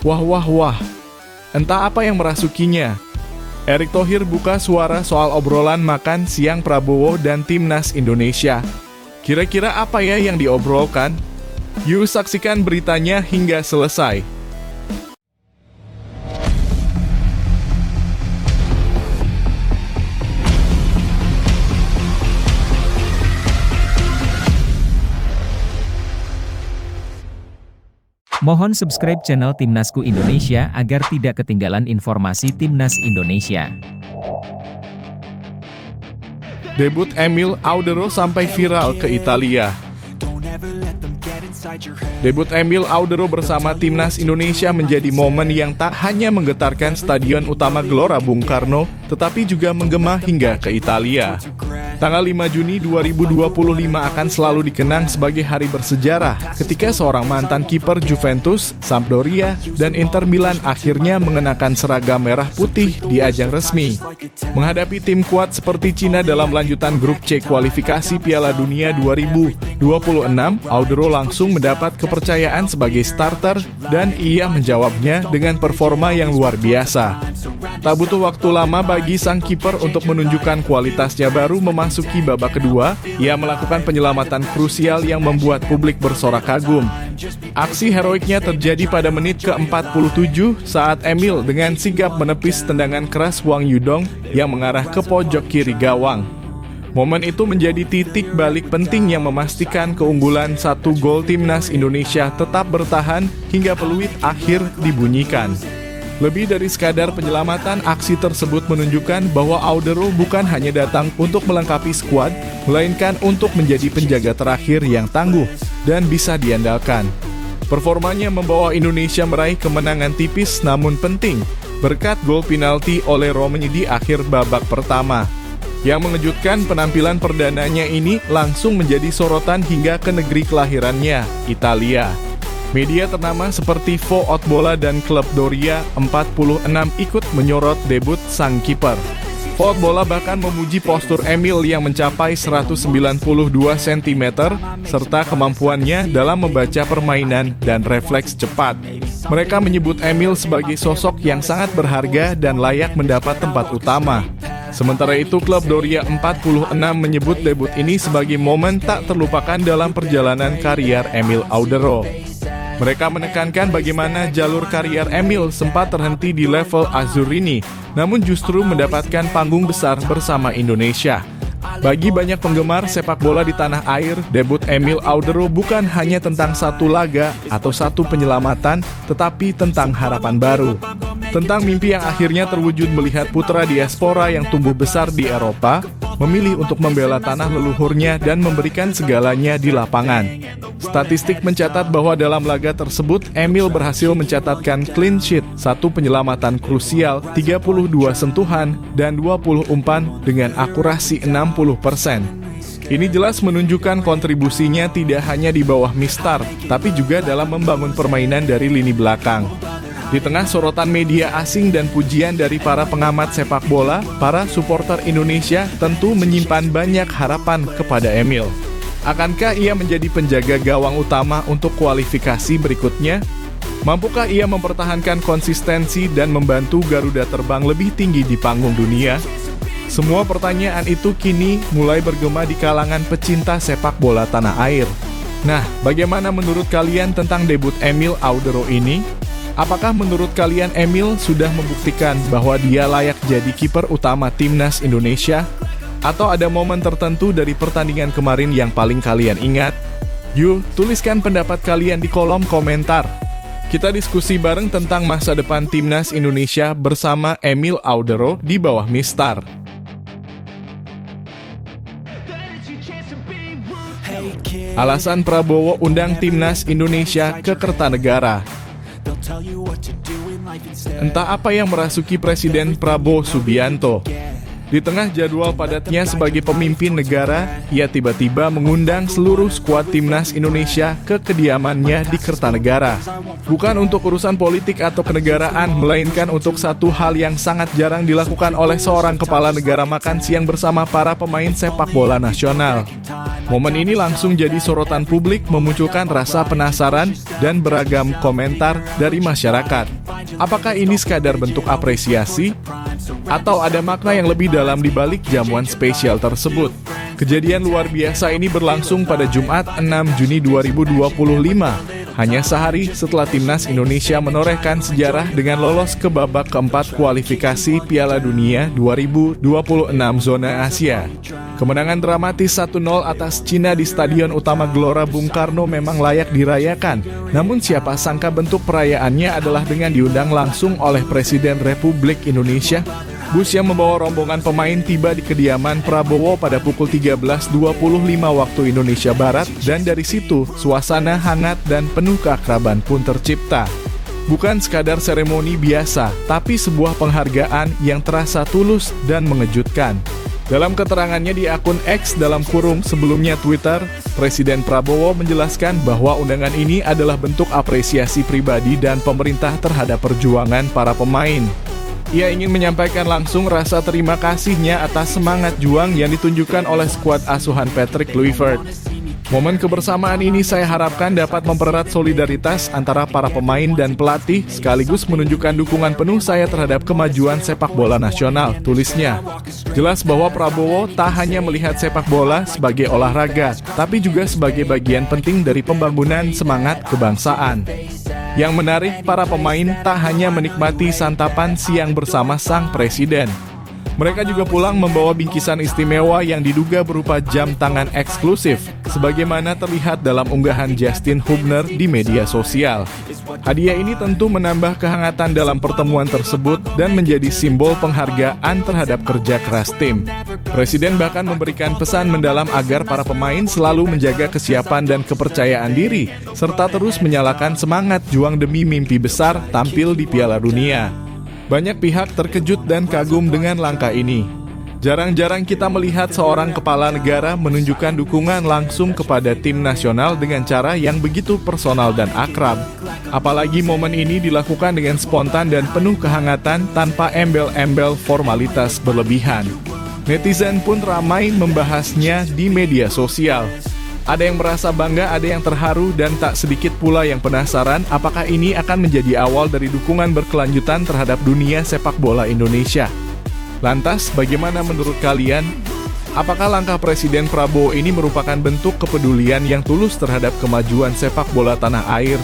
Wah wah wah, entah apa yang merasukinya. Erick Thohir buka suara soal obrolan makan siang Prabowo dan Timnas Indonesia. Kira-kira apa ya yang diobrolkan? Yuk saksikan beritanya hingga selesai. Mohon subscribe channel Timnasku Indonesia agar tidak ketinggalan informasi Timnas Indonesia. Debut Emil Audero sampai viral ke Italia. Debut Emil Audero bersama Timnas Indonesia menjadi momen yang tak hanya menggetarkan Stadion Utama Gelora Bung Karno, tetapi juga menggema hingga ke Italia. Tanggal 5 Juni 2025 akan selalu dikenang sebagai hari bersejarah ketika seorang mantan kiper Juventus, Sampdoria, dan Inter Milan akhirnya mengenakan seragam merah putih di ajang resmi. Menghadapi tim kuat seperti Cina dalam lanjutan grup C kualifikasi Piala Dunia 2026, Audero langsung mendapat kepercayaan sebagai starter dan ia menjawabnya dengan performa yang luar biasa. Tak butuh waktu lama bagi sang kiper untuk menunjukkan kualitasnya baru memasuki babak kedua, ia melakukan penyelamatan krusial yang membuat publik bersorak kagum. Aksi heroiknya terjadi pada menit ke-47 saat Emil dengan sigap menepis tendangan keras Wang Yudong yang mengarah ke pojok kiri gawang. Momen itu menjadi titik balik penting yang memastikan keunggulan 1 gol Timnas Indonesia tetap bertahan hingga peluit akhir dibunyikan. Lebih dari sekadar penyelamatan, aksi tersebut menunjukkan bahwa Audero bukan hanya datang untuk melengkapi skuad, melainkan untuk menjadi penjaga terakhir yang tangguh dan bisa diandalkan. Performanya membawa Indonesia meraih kemenangan tipis namun penting, berkat gol penalti oleh Romani di akhir babak pertama. Yang mengejutkan, penampilan perdananya ini langsung menjadi sorotan hingga ke negeri kelahirannya, Italia. Media ternama seperti Fo Otbola dan klub Doria 46 ikut menyorot debut sang kiper. Fo Otbola bahkan memuji postur Emil yang mencapai 192 cm serta kemampuannya dalam membaca permainan dan refleks cepat. Mereka menyebut Emil sebagai sosok yang sangat berharga dan layak mendapat tempat utama. Sementara itu, klub Doria 46 menyebut debut ini sebagai momen tak terlupakan dalam perjalanan karier Emil Audero. Mereka menekankan bagaimana jalur karier Emil sempat terhenti di level Azzurrini, namun justru mendapatkan panggung besar bersama Indonesia. Bagi banyak penggemar sepak bola di tanah air, debut Emil Audero bukan hanya tentang satu laga atau satu penyelamatan, tetapi tentang harapan baru. Tentang mimpi yang akhirnya terwujud melihat putra diaspora yang tumbuh besar di Eropa, memilih untuk membela tanah leluhurnya dan memberikan segalanya di lapangan. Statistik mencatat bahwa dalam laga tersebut, Emil berhasil mencatatkan clean sheet, 1 penyelamatan krusial, 32 sentuhan, dan 20 umpan dengan akurasi 60%. Ini jelas menunjukkan kontribusinya tidak hanya di bawah mistar, tapi juga dalam membangun permainan dari lini belakang. Di tengah sorotan media asing dan pujian dari para pengamat sepak bola, para supporter Indonesia tentu menyimpan banyak harapan kepada Emil. Akankah ia menjadi penjaga gawang utama untuk kualifikasi berikutnya? Mampukah ia mempertahankan konsistensi dan membantu Garuda terbang lebih tinggi di panggung dunia? Semua pertanyaan itu kini mulai bergema di kalangan pecinta sepak bola tanah air. Nah, bagaimana menurut kalian tentang debut Emil Audero ini? Apakah menurut kalian Emil sudah membuktikan bahwa dia layak jadi kiper utama Timnas Indonesia? Atau ada momen tertentu dari pertandingan kemarin yang paling kalian ingat? Yuk, tuliskan pendapat kalian di kolom komentar. Kita diskusi bareng tentang masa depan Timnas Indonesia bersama Emil Audero di bawah mistar. Alasan Prabowo undang Timnas Indonesia ke Kertanegara. Entah apa yang merasuki Presiden Prabowo Subianto. Di tengah jadwal padatnya sebagai pemimpin negara, ia tiba-tiba mengundang seluruh skuad timnas Indonesia ke kediamannya di Kertanegara. Bukan untuk urusan politik atau kenegaraan, melainkan untuk satu hal yang sangat jarang dilakukan oleh seorang kepala negara, makan siang bersama para pemain sepak bola nasional. Momen ini langsung jadi sorotan publik, memunculkan rasa penasaran dan beragam komentar dari masyarakat. Apakah ini sekadar bentuk apresiasi? Atau ada makna yang lebih dalam di balik jamuan spesial tersebut? Kejadian luar biasa ini berlangsung pada Jumat 6 Juni 2025. Hanya sehari setelah timnas Indonesia menorehkan sejarah dengan lolos ke babak keempat kualifikasi Piala Dunia 2026 zona Asia. Kemenangan dramatis 1-0 atas Cina di Stadion Utama Gelora Bung Karno memang layak dirayakan. Namun siapa sangka bentuk perayaannya adalah dengan diundang langsung oleh Presiden Republik Indonesia. Bus yang membawa rombongan pemain tiba di kediaman Prabowo pada pukul 13.25 waktu Indonesia Barat, dan dari situ suasana hangat dan penuh keakraban pun tercipta. Bukan sekadar seremoni biasa, tapi sebuah penghargaan yang terasa tulus dan mengejutkan. Dalam keterangannya di akun X (sebelumnya Twitter), Presiden Prabowo menjelaskan bahwa undangan ini adalah bentuk apresiasi pribadi dan pemerintah terhadap perjuangan para pemain. Ia ingin menyampaikan langsung rasa terima kasihnya atas semangat juang yang ditunjukkan oleh skuad asuhan Patrick Kluivert. Momen kebersamaan ini saya harapkan dapat mempererat solidaritas antara para pemain dan pelatih, sekaligus menunjukkan dukungan penuh saya terhadap kemajuan sepak bola nasional, tulisnya. Jelas bahwa Prabowo tak hanya melihat sepak bola sebagai olahraga, tapi juga sebagai bagian penting dari pembangunan semangat kebangsaan. Yang menarik, para pemain tak hanya menikmati santapan siang bersama sang presiden. Mereka juga pulang membawa bingkisan istimewa yang diduga berupa jam tangan eksklusif, sebagaimana terlihat dalam unggahan Justin Hubner di media sosial. Hadiah ini tentu menambah kehangatan dalam pertemuan tersebut dan menjadi simbol penghargaan terhadap kerja keras tim. Presiden bahkan memberikan pesan mendalam agar para pemain selalu menjaga kesiapan dan kepercayaan diri, serta terus menyalakan semangat juang demi mimpi besar tampil di Piala Dunia. Banyak pihak terkejut dan kagum dengan langkah ini. Jarang-jarang kita melihat seorang kepala negara menunjukkan dukungan langsung kepada tim nasional dengan cara yang begitu personal dan akrab. Apalagi momen ini dilakukan dengan spontan dan penuh kehangatan tanpa embel-embel formalitas berlebihan. Netizen pun ramai membahasnya di media sosial. Ada yang merasa bangga, ada yang terharu, dan tak sedikit pula yang penasaran apakah ini akan menjadi awal dari dukungan berkelanjutan terhadap dunia sepak bola Indonesia. Lantas, bagaimana menurut kalian? Apakah langkah Presiden Prabowo ini merupakan bentuk kepedulian yang tulus terhadap kemajuan sepak bola tanah air?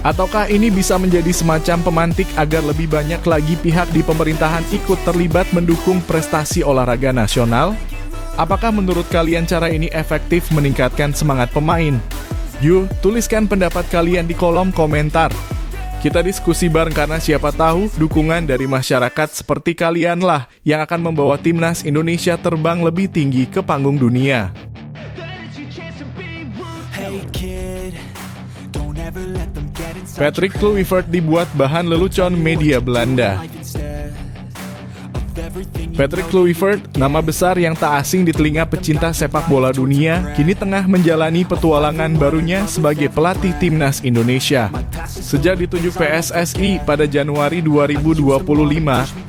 Ataukah ini bisa menjadi semacam pemantik agar lebih banyak lagi pihak di pemerintahan ikut terlibat mendukung prestasi olahraga nasional? Apakah menurut kalian cara ini efektif meningkatkan semangat pemain? Yuk, tuliskan pendapat kalian di kolom komentar. Kita diskusi bareng karena siapa tahu dukungan dari masyarakat seperti kalianlah yang akan membawa timnas Indonesia terbang lebih tinggi ke panggung dunia. Patrick Kluivert dibuat bahan lelucon media Belanda. Patrick Kluivert, nama besar yang tak asing di telinga pecinta sepak bola dunia, kini tengah menjalani petualangan barunya sebagai pelatih timnas Indonesia. Sejak ditunjuk PSSI pada Januari 2025,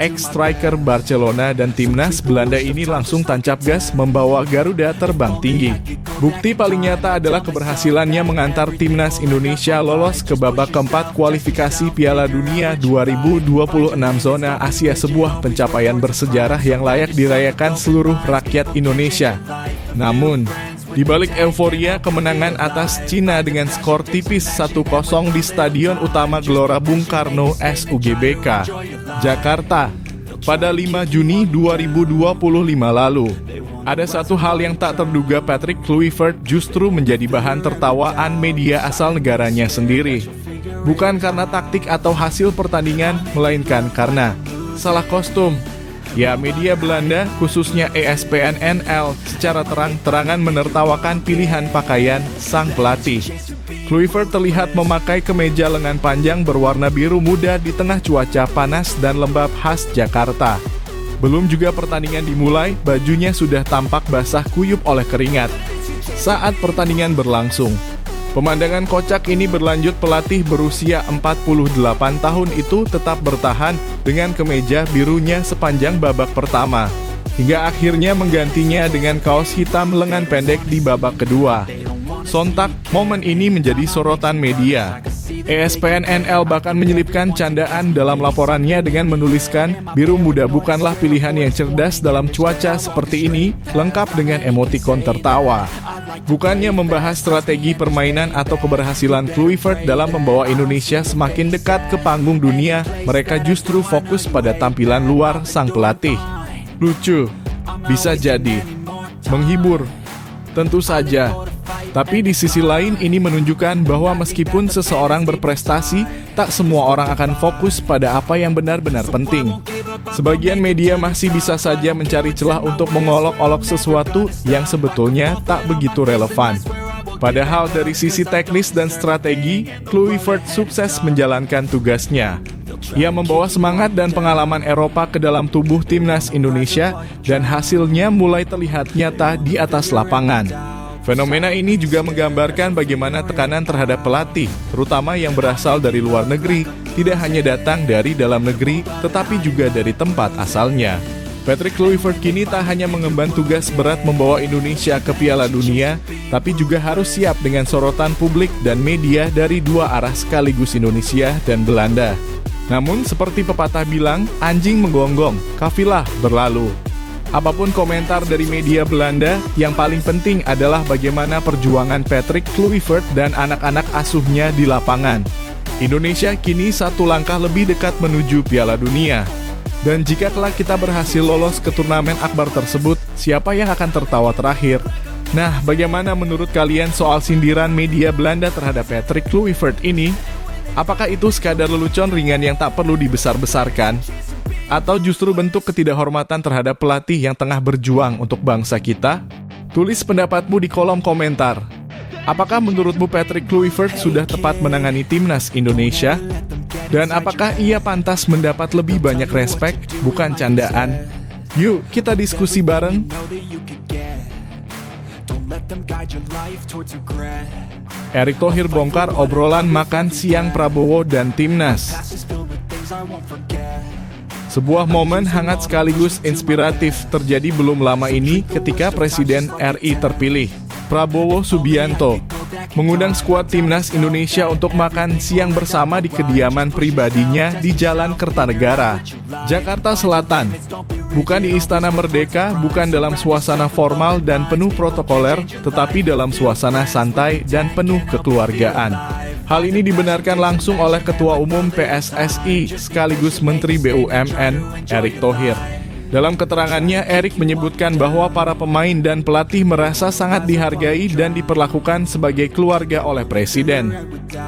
ex-striker Barcelona dan timnas Belanda ini langsung tancap gas membawa Garuda terbang tinggi. Bukti paling nyata adalah keberhasilannya mengantar timnas Indonesia lolos ke babak keempat kualifikasi Piala Dunia 2026 zona Asia, sebuah pencapaian bersejarah yang layak dirayakan seluruh rakyat Indonesia. Namun, di balik euforia kemenangan atas Cina dengan skor tipis 1-0 di Stadion Utama Gelora Bung Karno SUGBK, Jakarta, pada 5 Juni 2025 lalu, ada satu hal yang tak terduga. Patrick Kluivert justru menjadi bahan tertawaan media asal negaranya sendiri. Bukan karena taktik atau hasil pertandingan, melainkan karena salah kostum. Ya, media Belanda, khususnya ESPN NL, secara terang-terangan menertawakan pilihan pakaian sang pelatih. Kluivert terlihat memakai kemeja lengan panjang berwarna biru muda di tengah cuaca panas dan lembab khas Jakarta. Belum juga pertandingan dimulai, bajunya sudah tampak basah kuyup oleh keringat. Saat pertandingan berlangsung, pemandangan kocak ini berlanjut. Pelatih berusia 48 tahun itu tetap bertahan dengan kemeja birunya sepanjang babak pertama, hingga akhirnya menggantinya dengan kaos hitam lengan pendek di babak kedua. Sontak, momen ini menjadi sorotan media. ESPN NL bahkan menyelipkan candaan dalam laporannya dengan menuliskan, "Biru muda bukanlah pilihan yang cerdas dalam cuaca seperti ini," lengkap dengan emotikon tertawa. Bukannya membahas strategi permainan atau keberhasilan Kluivert dalam membawa Indonesia semakin dekat ke panggung dunia, mereka justru fokus pada tampilan luar sang pelatih. Lucu, bisa jadi, menghibur, tentu saja. Tapi di sisi lain ini menunjukkan bahwa meskipun seseorang berprestasi, tak semua orang akan fokus pada apa yang benar-benar penting. Sebagian media masih bisa saja mencari celah untuk mengolok-olok sesuatu yang sebetulnya tak begitu relevan. Padahal dari sisi teknis dan strategi, Kluivert sukses menjalankan tugasnya. Ia membawa semangat dan pengalaman Eropa ke dalam tubuh timnas Indonesia dan hasilnya mulai terlihat nyata di atas lapangan. Fenomena ini juga menggambarkan bagaimana tekanan terhadap pelatih, terutama yang berasal dari luar negeri, tidak hanya datang dari dalam negeri, tetapi juga dari tempat asalnya. Patrick Kluivert kini tak hanya mengemban tugas berat membawa Indonesia ke Piala Dunia, tapi juga harus siap dengan sorotan publik dan media dari dua arah sekaligus, Indonesia dan Belanda. Namun seperti pepatah bilang, anjing menggonggong, kafilah berlalu. Apapun komentar dari media Belanda, yang paling penting adalah bagaimana perjuangan Patrick Kluivert dan anak-anak asuhnya di lapangan. Indonesia kini satu langkah lebih dekat menuju Piala Dunia. Dan jika kelak kita berhasil lolos ke turnamen akbar tersebut, siapa yang akan tertawa terakhir? Nah, bagaimana menurut kalian soal sindiran media Belanda terhadap Patrick Kluivert ini? Apakah itu sekadar lelucon ringan yang tak perlu dibesar-besarkan? Atau justru bentuk ketidakhormatan terhadap pelatih yang tengah berjuang untuk bangsa kita? Tulis pendapatmu di kolom komentar. Apakah menurutmu Patrick Kluivert sudah tepat menangani timnas Indonesia? Dan apakah ia pantas mendapat lebih banyak respek, bukan candaan? Yuk, kita diskusi bareng. Erick Thohir bongkar obrolan makan siang Prabowo dan timnas. Sebuah momen hangat sekaligus inspiratif terjadi belum lama ini ketika Presiden RI terpilih, Prabowo Subianto, mengundang skuad timnas Indonesia untuk makan siang bersama di kediaman pribadinya di Jalan Kertanegara, Jakarta Selatan. Bukan di Istana Merdeka, bukan dalam suasana formal dan penuh protokoler, tetapi dalam suasana santai dan penuh kekeluargaan. Hal ini dibenarkan langsung oleh Ketua Umum PSSI sekaligus Menteri BUMN, Erick Thohir. Dalam keterangannya, Erick menyebutkan bahwa para pemain dan pelatih merasa sangat dihargai dan diperlakukan sebagai keluarga oleh Presiden.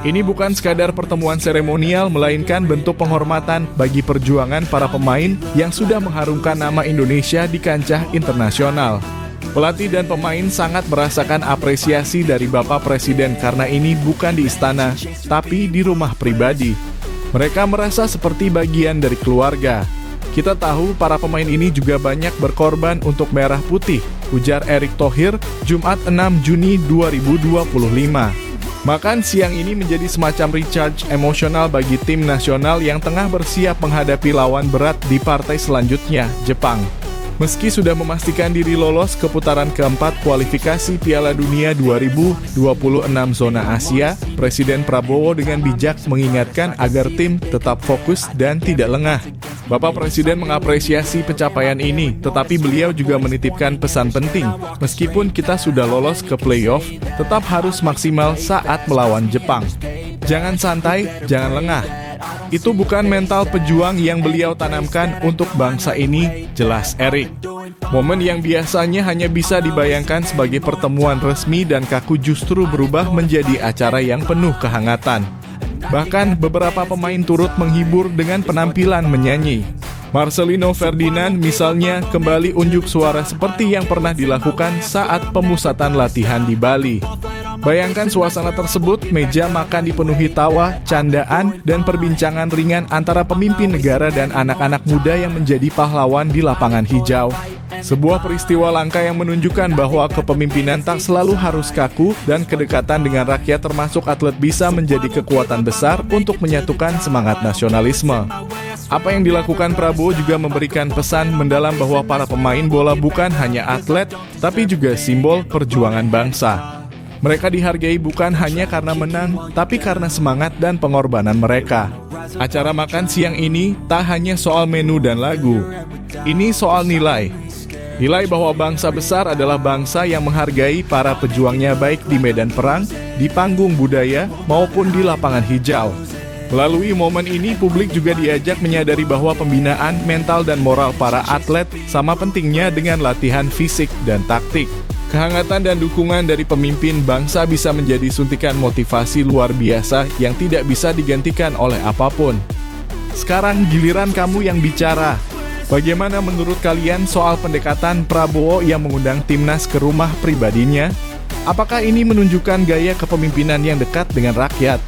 Ini bukan sekadar pertemuan seremonial, melainkan bentuk penghormatan bagi perjuangan para pemain yang sudah mengharumkan nama Indonesia di kancah internasional. Pelatih dan pemain sangat merasakan apresiasi dari Bapak Presiden karena ini bukan di istana, tapi di rumah pribadi. Mereka merasa seperti bagian dari keluarga. Kita tahu para pemain ini juga banyak berkorban untuk merah putih, ujar Erick Thohir, Jumat 6 Juni 2025. Makan siang ini menjadi semacam recharge emosional bagi tim nasional yang tengah bersiap menghadapi lawan berat di partai selanjutnya, Jepang. Meski sudah memastikan diri lolos ke putaran keempat kualifikasi Piala Dunia 2026 zona Asia, Presiden Prabowo dengan bijak mengingatkan agar tim tetap fokus dan tidak lengah. Bapak Presiden mengapresiasi pencapaian ini, tetapi beliau juga menitipkan pesan penting. Meskipun kita sudah lolos ke playoff, tetap harus maksimal saat melawan Jepang. Jangan santai, jangan lengah. Itu bukan mental pejuang yang beliau tanamkan untuk bangsa ini, jelas Erick. Momen yang biasanya hanya bisa dibayangkan sebagai pertemuan resmi dan kaku justru berubah menjadi acara yang penuh kehangatan. Bahkan beberapa pemain turut menghibur dengan penampilan menyanyi. Marcelino Ferdinand misalnya kembali unjuk suara seperti yang pernah dilakukan saat pemusatan latihan di Bali. Bayangkan suasana tersebut, meja makan dipenuhi tawa, candaan, dan perbincangan ringan antara pemimpin negara dan anak-anak muda yang menjadi pahlawan di lapangan hijau. Sebuah peristiwa langka yang menunjukkan bahwa kepemimpinan tak selalu harus kaku dan kedekatan dengan rakyat termasuk atlet bisa menjadi kekuatan besar untuk menyatukan semangat nasionalisme. Apa yang dilakukan Prabowo juga memberikan pesan mendalam bahwa para pemain bola bukan hanya atlet, tapi juga simbol perjuangan bangsa. Mereka dihargai bukan hanya karena menang, tapi karena semangat dan pengorbanan mereka. Acara makan siang ini tak hanya soal menu dan lagu. Ini soal nilai. Nilai bahwa bangsa besar adalah bangsa yang menghargai para pejuangnya baik di medan perang, di panggung budaya, maupun di lapangan hijau. Melalui momen ini, publik juga diajak menyadari bahwa pembinaan mental dan moral para atlet sama pentingnya dengan latihan fisik dan taktik. Kehangatan dan dukungan dari pemimpin bangsa bisa menjadi suntikan motivasi luar biasa yang tidak bisa digantikan oleh apapun. Sekarang giliran kamu yang bicara. Bagaimana menurut kalian soal pendekatan Prabowo yang mengundang timnas ke rumah pribadinya? Apakah ini menunjukkan gaya kepemimpinan yang dekat dengan rakyat?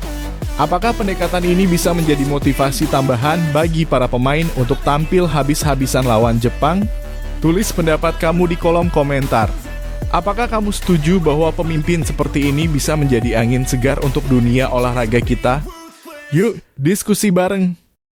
Apakah pendekatan ini bisa menjadi motivasi tambahan bagi para pemain untuk tampil habis-habisan lawan Jepang? Tulis pendapat kamu di kolom komentar. Apakah kamu setuju bahwa pemimpin seperti ini bisa menjadi angin segar untuk dunia olahraga kita? Yuk, diskusi bareng!